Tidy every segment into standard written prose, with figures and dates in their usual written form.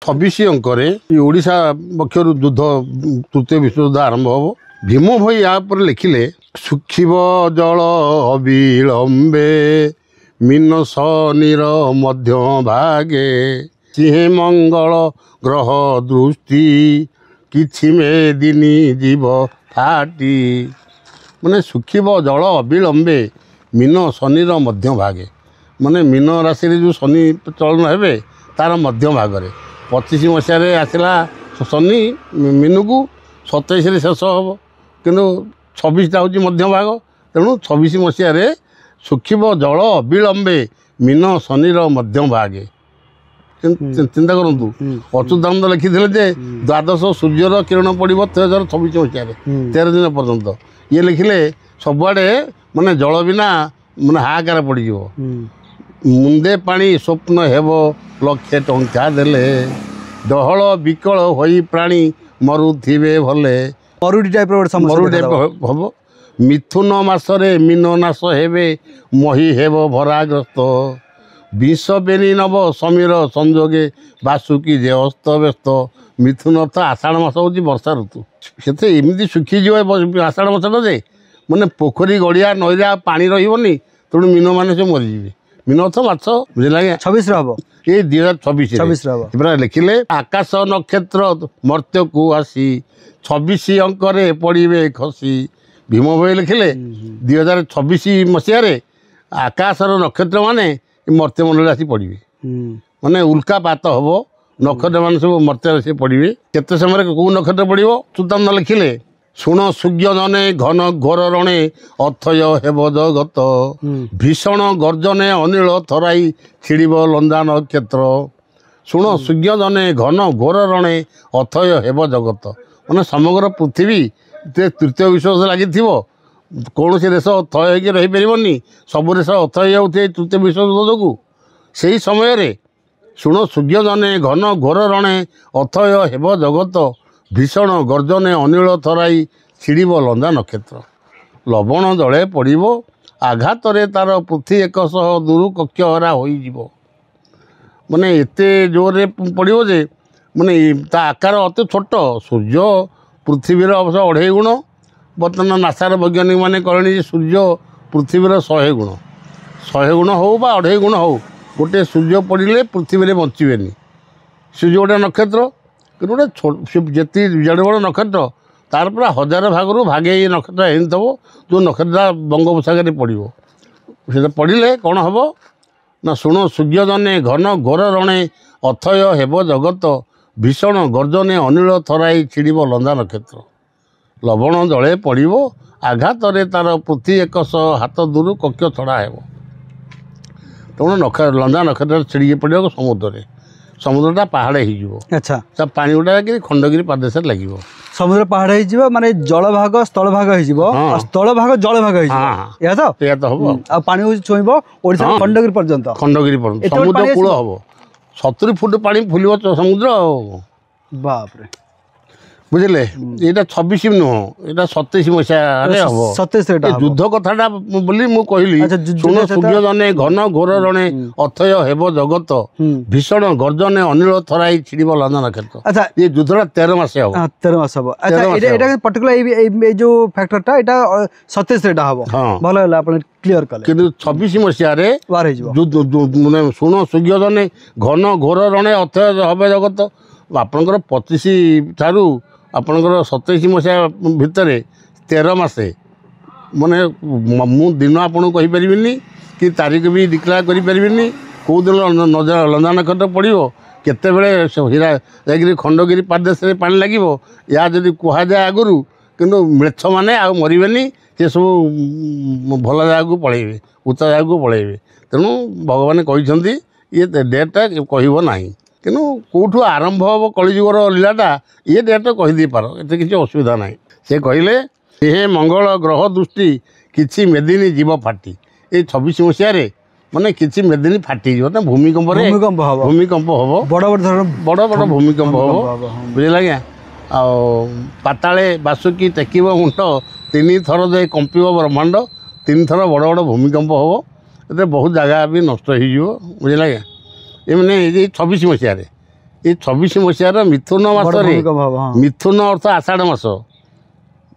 26 अंकरे ओडिशा पक्षर युद्ध तृतीय विश्वयुद्ध आरंभ हम भीम भई या लिखिले सुखिब जल अविलंबे मीन शनिर मध्य भागे सिंह मंगल ग्रह दृष्टि किछि मेदिनी जीव फाटी माने सुखिब जल अविलंबे मीन शनिर मध्य भागे माने मीन राशि जो शनि चलन हेबे तार मध्य भागरे 25 मसीह आसला शनि मीनू को 27 शेष हम किंतु 26टा हूँ मध्य भाग तेणु 26 मसीह सुखिब जल अविलंबे मीन शनिर मध्य भागे चिंता करूँ अच्युतानंद लिखिले जे द्वादश सूर्यर किरण पड़ो 2026 मसीह 13 दिन पर्यंत ये लिखिले सबुआड़े माने जल बिना माने हाहाकार पड़ज मुंदे पानी स्वप्न हेब लक्षे टंका देले डहल विकल होई प्राणी मरुथिबे भले मरुडी टाइप हम मिथुन मासरे मीन नाश हेबे मही हेब भराग्रस्त विष बेनी नव समीर संजोगे बासुकी जे अस्त व्यस्त मिथुन अर्थ आषाढ़ मास हूँ वर्षा ऋतु से एमती सुखीज आषाढ़ मासटा जे मैंने पोखरी गड़िया नईरा पानी रही तेणु मीन मैंने सब मरीजे मीन अर्थ माछ बुझे 26 हम ये 2026 लिखिले आकाश नक्षत्र मर्त्य को आसी 26 अंकरे पड़े खसी भीम भई लिखिले 2026 मसीह आकाशर नक्षत्र माने मर्त्य मंडल आसी पड़े माने उल्कापात हम नक्षत्र मान सब मर्त्य से पड़े केते समय कौ नक्षत्र पड़ो सुतान लिखिले शुण सूर्य जने घन घोर रणे अथय हेब जगत भीषण गर्जने अनिल थराई छिड़ब लंदा नक्षत्र शुण सूर्य जने घन घोर रणे अथय हेब जगत माने समग्र पृथ्वी तृतीय विश्व लगी कौन से देश अथय हो रही पारनि सब देश अथय हो तृतीय विश्वयुद्ध जो से समय शुण सूर्य जने घन घोर रणे अथय हेब जगत भीषण गर्जने अनिल थराई छिड़ब लंदा नक्षत्र लवण जले पड़ो आघात तार पृथ्वी 100 दूर कक्षहरा हो माने एते जोरे पड़ो जे माने ता आकार अति छोट सूर्य पृथ्वीर अवश्य 2.5 गुण बर्तमान नासार वैज्ञानिक मैंने कहले सूर्य पृथ्वीर 100 गुण 100 गुण हो 2.5 गुण हो गोटे सूर्य पड़े पृथ्वी में बचबेनि सूर्य गोटे नक्षत्र गोटे जी जड़े बड़ नक्षत्र तार पूरा 1000 भाग भागे ये नक्षत्र हो जो नक्षत्र बंगोपसागर पड़ो से पड़े कौन हम ना शुण सूर्य जने घन घोर रणे अथय हेब जगत भीषण गर्जने अनिल थराई छिड़ब लंदा नक्षत्र लवण जले पड़ो आघात तार पृथ्वी 100 हाथ दूर कक्ष छड़ा हेब तेणु लंदा नक्षत्र छिड़ी पड़ो समुद्रटा पहाड़ हो अच्छा पानी गुड़ा खंडगिरी प्रदेश लगे समुद्र पहाड़ हो माने जल भाग स्थल भाग हो स्थल भाग जल भाग हो तो हम आ पानी छुईब ओडिशा खंडगिरी पर्यंत समुद्र कूल हम 70 फुट पानी फुल समुद्र बाप रे बुझे ये 26 नुह ये 27 मसीह हम 27 युद्ध कथाटा बोली मु कहली शुण सूर्य जने घन घोर रणे अथय हेब जगत भीषण गर्जने अनिल थराई छिड़ब लंदा नक्षत्र अच्छा ये युद्धटा 13 मास हम 13 मास हम अच्छा एटा पर्टिकुलर जो फैक्टरटा एटा 27 रेटा हम भलो होला आपण क्लियर कले किंतु 26 मसीह रे वार हे माने शुण सूर्य जने घन घोर रणे अथय हेब जगत आपनकर 25 ठारू आपणकर 27 मसीहा भितर 13 मासे माने मु दिन आपको कहीपरि कि तारीख भी डिक्लेयर करें कौ दिन लंदा नक्षत्र पड़ो केत हीरा जाकि खंडगिरी प्रदेश में पानी लगे या जदि कहुए आगु किंतु मृक्ष मैंने आ मरबे से सब भल जगह को पलैबे उच्च जगह को पलैबे तेणु भगवान कहते ये डेटा कहब ना किनु कौटू आरंभ हम कलिजुगर लीलाटा ये डेट कहीदे पार ये किसी असुविधा ना से कहले हे मंगल ग्रह दृष्टि किसी मेदिनी जीव फाटी ये 26 मसीह माने किसी मेदिनी फाटी ना भूमिकंप भूमिकंप हम बड़ बड़ भूमिकंप हम बुझे आज्ञा पाताले बासुकी टेकिब मुंड 3 थर जे कंपिब ब्रह्मांड 3 थर बड़ बड़ भूमिकंप हम ये बहुत जगह भी नष्ट हो बुझे आज्ञा ये मैंने 26 मसीह ये 26 मसीहार मिथुन मासरे मिथुन अर्थ आषाढ़ मास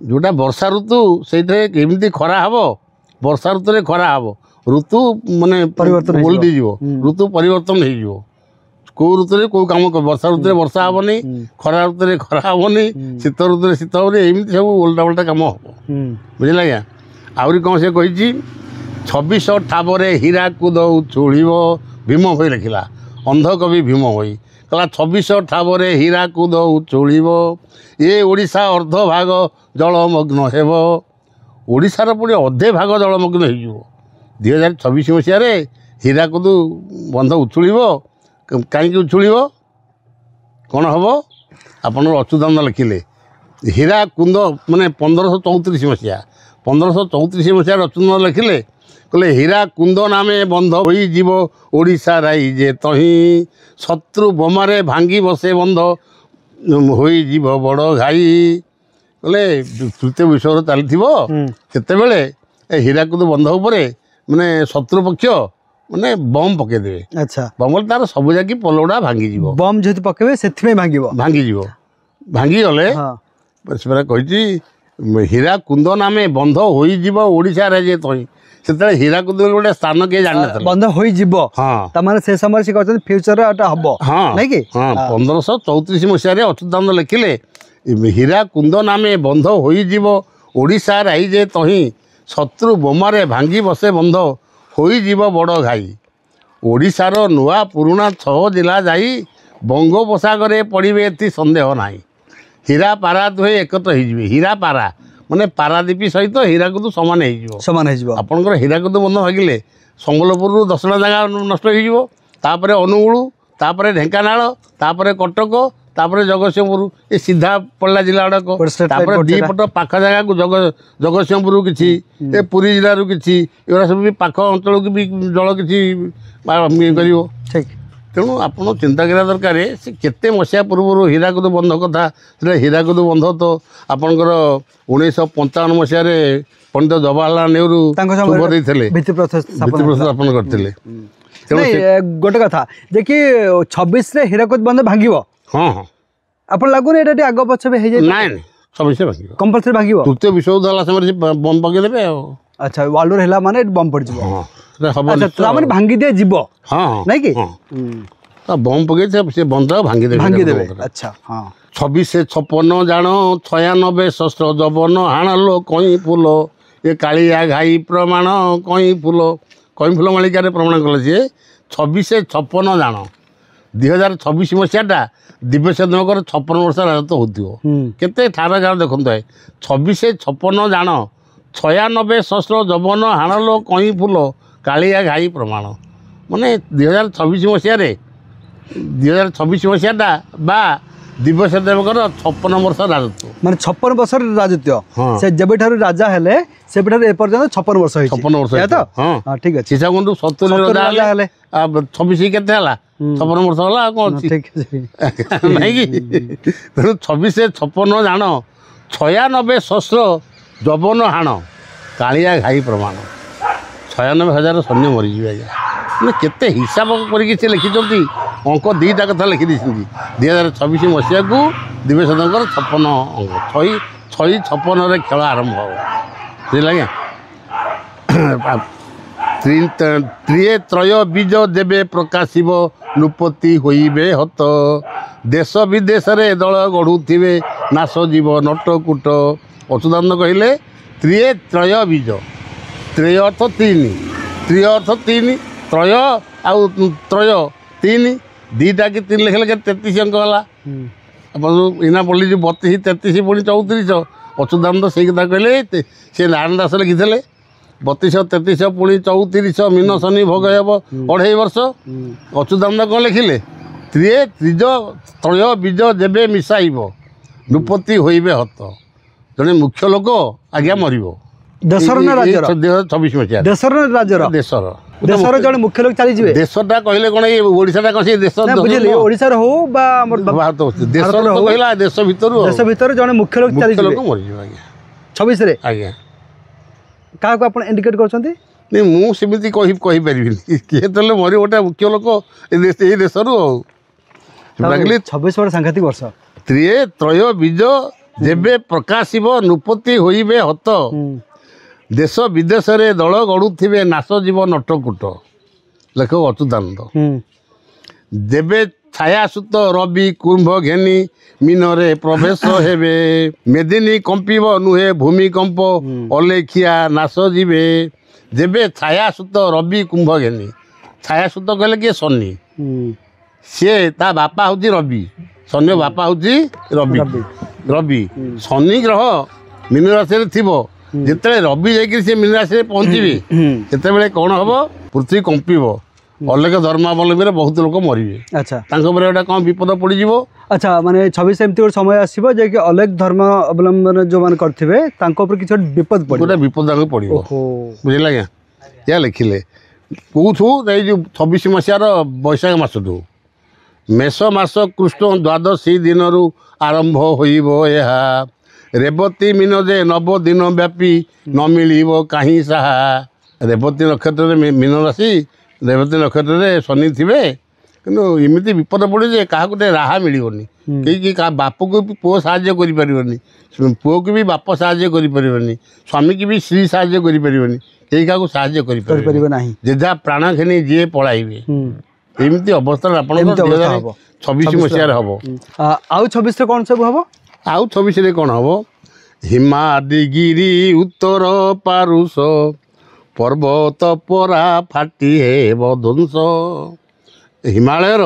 जोटा वर्षा ऋतु से केमती खरा हम वर्षा ऋतु रे खरा हम ऋतु माने उल्टी जीव ऋतु परिवर्तन हो कौ ऋतु कौ कम वर्षा ऋतु वर्षा हेनी खरा ऋतु खरा हेनी शीत ऋतु शीत हेनी एमती सब उल्टा उल्टा कम हम बुझे आज्ञा आहरी कौन से कही 26 ठाबरे हीराकुद उछुड़ब भीम भई लिखला अंध कवि भीम भई कहला 26 ठाबरे हीराकुद उछुड़ब ये ओडिशा अर्ध भाग जलमग्न हेब ओडिशार पुणी अधे भाग जलमग्न हो 2026 मसीह हीराकुद बंध उछुड़ब कहीं उछुड़ब कौन हम आपन अच्युतानंद लिखिले हीराकुंद माने 1534 मसीहा 1534 मसीह अच्युतानंद लिखिले कहले हीराकुंद नामे बंध होई जीव ओडिशा राई जे तही शत्रु बोमारे भांगी बसे बंध होई जीव बड़ घाई कहले तृतीय विश्व चलते हीराकुद बंध उपरे माने शत्रु पक्ष माने बम पकेदेवे अच्छा बम तार सब जाकि पोलगुड़ा भांगी जीव बम जेहेतु पकेबे सेथि भांगी जीव भांगी गले से कही हीराकुंद नामे बंध होई जीव ओडिशा रे जे तही से हीराकुद गोटे स्थान किए जान बंध हो से समय से कहते फ्यूचर हम हाँ नहीं कि हाँ 1534 मसीह अच्युतानंद लिखिले हीराकुंद नामे बंध होई जीव ओडिशा राई जे तही शत्रु बोमारे भांगी बसे बंध होई जीव बड़ घाई ओडिशार नुआ पुराणा 6 जिला जाई बंगोपसागर पड़े एति संदेह नाही हीरा पारा दुहे एकत्र हो हीरा पारा माने पारादीपी सहित हीराकुद सामान हो आपंकर हीराकुद बंध भागिले संबलपुर 10टा जगह नष्ट होपर अनुगुल तापर ढेंकानाल तापर कटक तापर जगतसिंहपुर ये सीधा पड़ला जिला गुड़ाक दीपट पाख जगह को जगतसिंहपुर किसी ए पुरी जिलूर किसी एगुड़ा सब भी पाख अंचल की भी जल किसी कर तेणु आप चिंता करा दरकार से केते मसीहा पूर्व हीराकुद बंध कथा से हीराकुद बंध तो आपंकर 1955 मसीह पंडित जवाहरलाल नेहरू भित्तिप्रस्थापन करते गोटे कथा देखिए 26 रे हीराकुद बंध भांग हाँ हाँ आप लगुन ये आग पछ ना 26 भांग कंपलसरी भांग तृतीय विश्वयुद्ध है समय बम पकईदे अच्छा वर्ल्ड वार है माने बम पड़ जाए भांगी दिया जीव हाँ नहीं कि बम पकई से बंध भांगी अच्छा हाँ 26 से 56 जान 96 शस्त्र जबन हाण लो कई फूल ये कालिया घाई प्रमाण कई फूल मालिकार प्रमाण कले सी 26 से 56 जान 2026 मसीहाटा दिव्य देवकर 56 वर्ष राजत्व होते ठार जान देखते है 26 से 56 जान 96 शस्त्र जबन हाण लो कई फूल कालिया घाई प्रमाण माने 2026 मसीह 2026 मसीहाटा बा दिव्य देवकर 56 वर्ष राजत्व माने 56 वर्ष राजत्व से जब राजा हेले से एपर्यंत 56 वर्ष 56 वर्ष तो हाँ ठीक अच्छे सीसा कुंडू 70 राजा हेले 26 केते हला 56 वर्ष हला कोन ठीक नहीं कि 26 से 56 जान 96 शस्त्र जबन हाण कालिया घाई प्रमाण 96,000 सैन्य मरीजी आज्ञा केते हिसाब करके लिखिं अंक 2टा कथा लिखी 2026 मसीहा को दिव्य सदनकर 56 अंक 56 खेल आरंभ हो बुझे त्रिये त्रय बीज देवे प्रकाशिव नृपति होइबे हत देश विदेश में दल गढ़ुवे नाश जीव नटकुट अच्युतानंद कहले त्रिये त्रय बीज त्रय अर्थ 3 त्रिय अर्थ 3 त्रय आउ त्रय 3 2टा कि 3 लिखले 33 अंक है आप इना पढ़ी 32 33 पुणी 34 अच्युतानंद से कथा कहले से नारायण दास लिखिले 32 33 पुणी 34 मीन शनि भोग हे 2.5 वर्ष अच्युतानंद कौन लिखिले त्रिये त्रिज त्रय बीज जेबे मिसाइब नृपति होइबे हत जड़े मुख्य लोक आज्ञा मर देशर ना राज्यर 2026 मसीहा देशर ना राज्यर देशर जड़े मुख्य लोक चली जिवे देशटा कहले कोन ए ओडिसाटा कोन से देश बुझिले ओडिसा रो हो बा हमर भारत देश तो कहला देश भीतर जड़े मुख्य लोक चली जिवे लोक मर जिवे आज्ञा 26 रे आज्ञा का को आपण इंडिकेट करछंती नहीं मु सेमिति कहि परिबिनी किए तले मरि ओटा मुख्य लोक ए देश रु 26 बड़ सांघातिक वर्ष त्रिये त्रय बीज जेबे प्रकाशिब नृपति होइबे हत देश विदेश रे दल गड़ुथिबे नाश जीव नटकुट लेखक अच्युतानंद जेबे छायासुत रवि कुंभ घेनी मीनरे प्रवेश हेबे मेदिनी कंपिब नुहे भूमिकंप अलेखिया नाश जीवे जेबे छायासुत रवि कुंभ घेनी छायासुत कहले किए शनि सी ता बापा हूँ रवि शनि बापा हूँ रवि रवि शनि ग्रह मीन राशि थो जिते रवि जाकि मीन राशि पहुँचे से कौन हम पृथ्वी कंपिब अलेख धर्मावलम्बी बहुत लोग मरवे अच्छा गोटे कौन विपद पड़ अच्छा माने 26 एमती गोटे समय आसो जे कि अलेख धर्म अवलंबन जो मैंने करेंगे किसी विपद पड़े गोटे विपद पड़ो बुझे आज्ञा या लिखिले कौथु जो 26 मसीहार बैशाख मसठू मेष मास कृष्ण द्वादशी दिन आरंभ होइबा रेवती मीन जे नव दिन व्यापी न मिल कहीं साहा रेवती नक्षत्र मीन राशि रेवती नक्षत्र शनि थे कि इमती विपद पड़े जे क्या गोटे राहा मिलनी कहीं बाप को भी पुओ साहाଯ୍य कर पुओ को भी बाप साहाଯ୍य कर स्वामी की भी स्त्री साहाଯ୍य कर कहीं क्या साहाଯ୍य कर जेजा प्राण घेनी जी पलाइबे एमती अवस्था आप 26 मसीह हम आउ 26 कौन सब हम आउ 26 कौन हम हिमादिगिरी उत्तर पारुष पर्वत परा फाटी हेब ध्वंस हिमालयर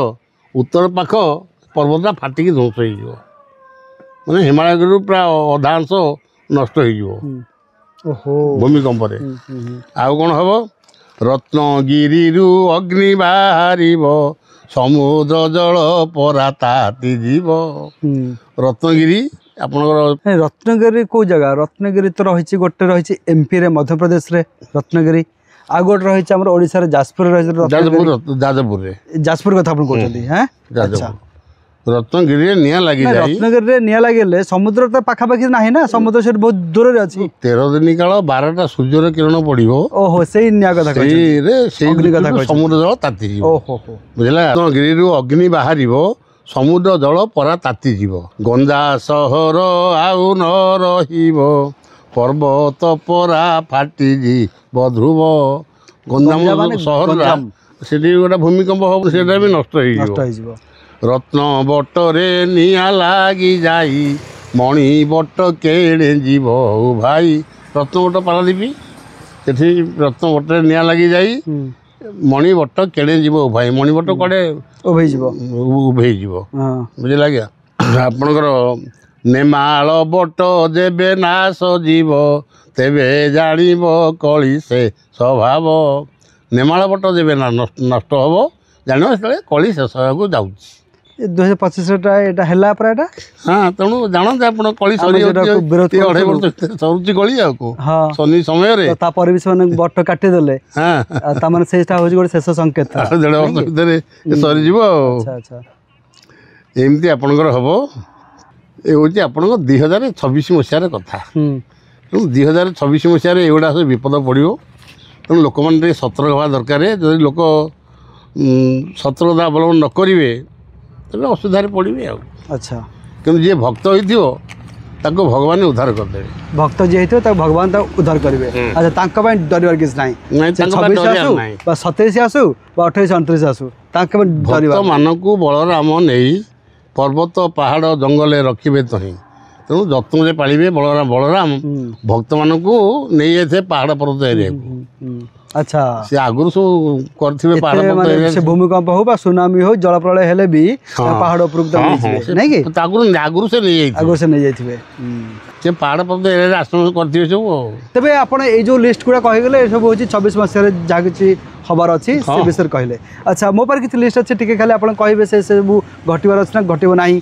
उत्तर पाख पर्वतटा फाटिकी ध्वंस हो मैंने हिमालय प्राय अधांश नष्ट हो भूमिकंप आउ कौन हम रत्नगिरी अग्नि बाहर समुद्र जल परा ताती जीव रत्नगिरी आपनकर रत्नगिरी को जगह रत्नगिरी तो रही गोटे रही एमपी रे मध्य प्रदेश रे रत्नगिरी आ गोटे रही आम ओडिशा रे जाजपुर जाजपुर कथा आपन कहते हैं अच्छा रत्नगिरी निया लगी जाई रत्नगिरी निया लगे समुद्र तो पाखापाखि ना ना समुद्र से बहुत दूर रे अछि 13 दिन काल 12टा सूर्यर किरण पड़िबो ओहो सेही निया कथा कहते समुद्र जल ताती जीव ओहो बुझला रत्नगिरी रु अग्नि बाहरिबो समुद्र जल परा ताती जीव गंजा सहर आउ न रहिबो पर्वत परा फाटी जीव ध्रुव गंजाम सहर से गोटे भूमिकंप हम से भी नष्ट हो रत्न बटरे निया लगी जाई मणि बट केड़े जीव भाई रत्न बट पारादीपी से रत्न बटरे निया लगी जाई मणि बट केड़े जीव भाई मणि बट कड़े उभे बुझे आज्ञा आपणकर नेमाल बट जेबे नाश जीव तेबे जानिब कली से स्वभाव नेमाल बट जेबे नष्ट हम जान से कली शेष होगा जाऊँ 2025 हाँ तेणु जानते आप कली सरी 2.5 वर्ष सरुची कली शनि समय बट काटिदेले गोटे शेष संकेत 1.5 वर्ष भितर सरीज एमती आपणकर हम ये हूँ आप 2026 मसीहार कथा तेणु 2026 मसीहार एगुड़ा सब विपद पड़ो तेणु लोक मैंने सतर्क हवा दरकार जो लोक सतर्कता अवलम्बन न करेंगे तेज असुविधा पड़े अच्छा कि जी भक्त हो भगवान उद्धार करदे भक्त जी होता भगवान उद्धार करेंगे अच्छा डर किसी ना 27 आसू 28 29 आसू भक्त मानक बलराम नहीं पर्वत पहाड़ जंगल रखिए तो ही तेणु जत्न से पालिबे बलराम भक्त मानक नहीं जाए पहाड़ पर्वत एरिया अच्छा से आगुर सब करथिबे पहाड़ पर्वत से भूमिकंप हो बा सुनामी हो जल प्रलय हेले भी पहाड़ ऊपर नहीं कि आगुर से नहीं जाइथिबे से पहाड़ पर्वत एरिया आश्रम करथिबे सब तबे आपण ए जो लिस्ट गुडा कहि गेले सब होची 26 मसिया रे जा किछि खबर अछि से विषय कहले अच्छा मो पर किछि लिस्ट अछि टिके खाली आपण कहबे से सब घटिबार अछि ना घटिबो नाही।